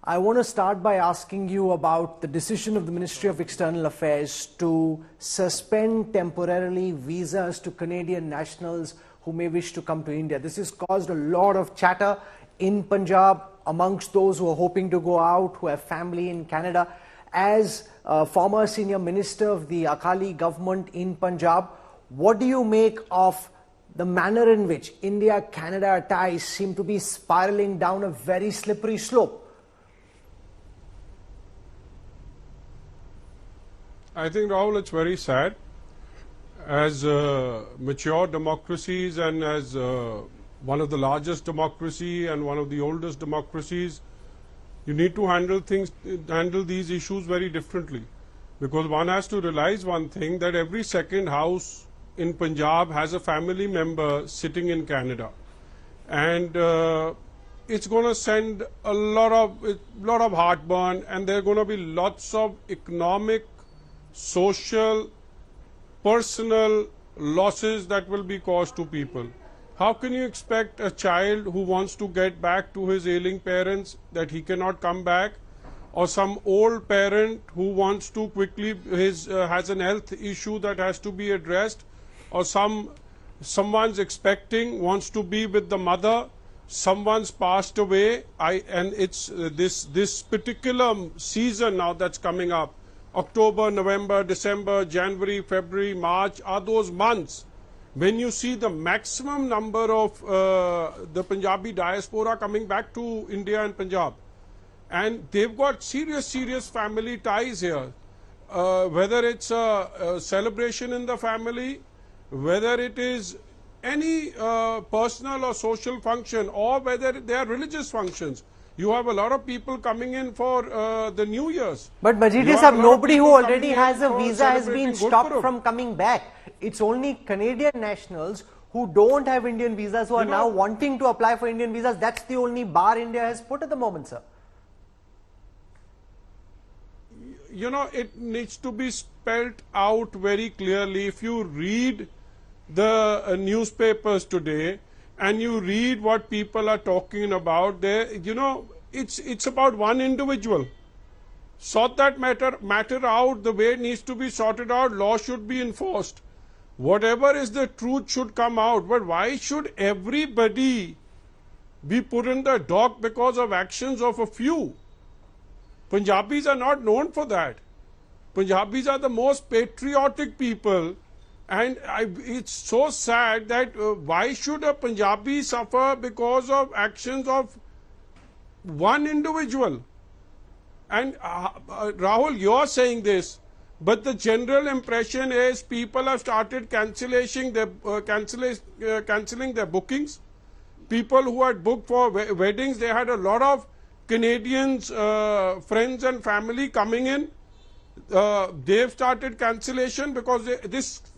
I want to start by asking you about the decision of the Ministry of External Affairs to suspend temporarily visas to Canadian nationals who may wish to come to India. This has caused a lot of chatter in Punjab amongst those who are hoping to go out, who have family in Canada. As former senior minister of the Akali government in Punjab, what do you make of the manner in which India-Canada ties seem to be spiraling down a very slippery slope? I think, Rahul, it's very sad. As mature democracies and as one of the largest democracy and one of the oldest democracies, you need to handle these issues very differently. Because one has to realize one thing, that every second house in Punjab has a family member sitting in Canada. And it's going to send a lot of heartburn, and there are going to be lots of economic, social, personal losses that will be caused to people. How can you expect a child who wants to get back to his ailing parents that he cannot come back, or some old parent who wants to quickly has an health issue that has to be addressed, or someone's expecting, wants to be with the mother, someone's passed away, and it's this particular season now that's coming up. October, November, December, January, February, March are those months when you see the maximum number of the Punjabi diaspora coming back to India and Punjab. And they've got serious family ties here. Whether it's a celebration in the family, whether it is any personal or social function, or whether they are religious functions. You have a lot of people coming in for the New Year's. But Majithia sir, nobody who already has a visa has been stopped from coming back. It's only Canadian nationals who don't have Indian visas who are now wanting to apply for Indian visas. That's the only bar India has put at the moment, sir. You know, it needs to be spelled out very clearly. If you read the newspapers today, and you read what people are talking about, there, you know, it's about one individual. Sort that matter out the way it needs to be sorted out. Law should be enforced. Whatever is the truth should come out. But why should everybody be put in the dock because of actions of a few? Punjabis are not known for that. Punjabis are the most patriotic people. And it's so sad that why should a Punjabi suffer because of actions of one individual? And Rahul, you're saying this, but the general impression is people have started cancelling their bookings. People who had booked for weddings, they had a lot of Canadians, friends and family coming in. They've started cancellation because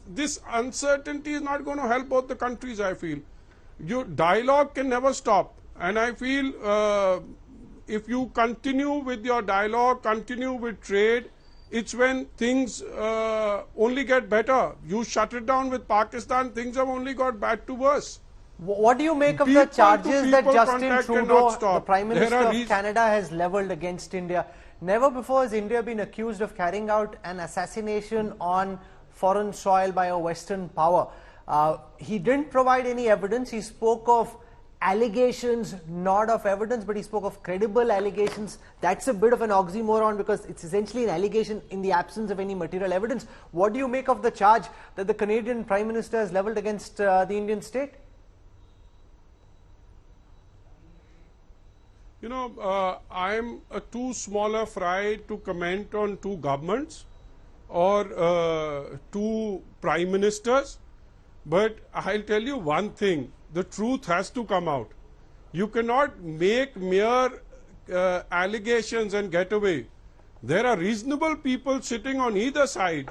this uncertainty is not going to help both the countries, I feel. Your dialogue can never stop. And I feel if you continue with your dialogue, continue with trade, it's when things only get better. You shut it down with Pakistan, things have only got bad to worse. What do you make of the charges that Justin Trudeau, the Prime Minister of Canada, has levelled against India? Never before has India been accused of carrying out an assassination on foreign soil by a Western power. He didn't provide any evidence. He spoke of allegations, not of evidence, but he spoke of credible allegations. That's a bit of an oxymoron because it's essentially an allegation in the absence of any material evidence. What do you make of the charge that the Canadian Prime Minister has levelled against the Indian state? You know, I'm a too small a fry to comment on two governments or two prime ministers. But I'll tell you one thing, the truth has to come out. You cannot make mere allegations and get away. There are reasonable people sitting on either side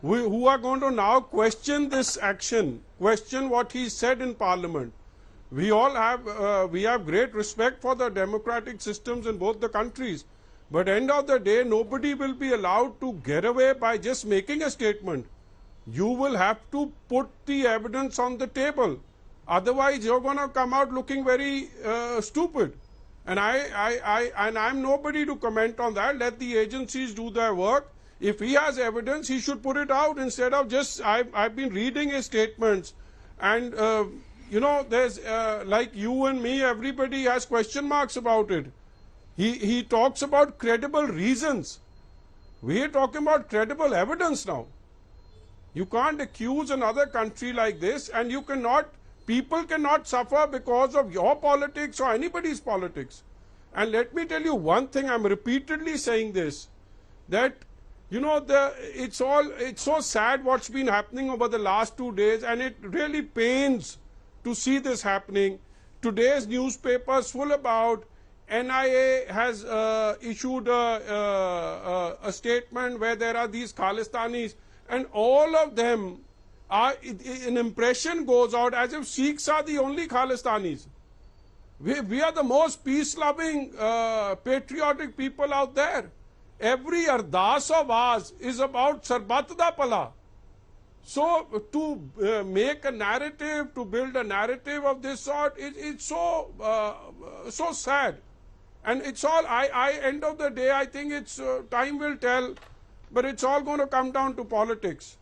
who are going to now question this action, question what he said in Parliament. We all have great respect for the democratic systems in both the countries. But end of the day, nobody will be allowed to get away by just making a statement. You will have to put the evidence on the table. Otherwise, you're going to come out looking very stupid. And I'm nobody to comment on that. Let the agencies do their work. If he has evidence, he should put it out instead of just, I've been reading his statements. And, you know, there's, like you and me, everybody has question marks about it. He talks about credible reasons. We are talking about credible evidence now. You can't accuse another country like this, and you cannot, people cannot suffer because of your politics or anybody's politics. And let me tell you one thing, I'm repeatedly saying this, that, you know, it's so sad what's been happening over the last 2 days, and it really pains to see this happening. Today's newspapers full about NIA has issued a statement where there are these Khalistanis, and all of them are, an impression goes out as if Sikhs are the only Khalistanis. We are the most peace-loving, patriotic people out there. Every ardas of ours is about Sarbat da Pala. So to make a narrative, to build a narrative of this sort, it's so so sad. And it's all, end of the day, I think it's, time will tell, but it's all going to come down to politics.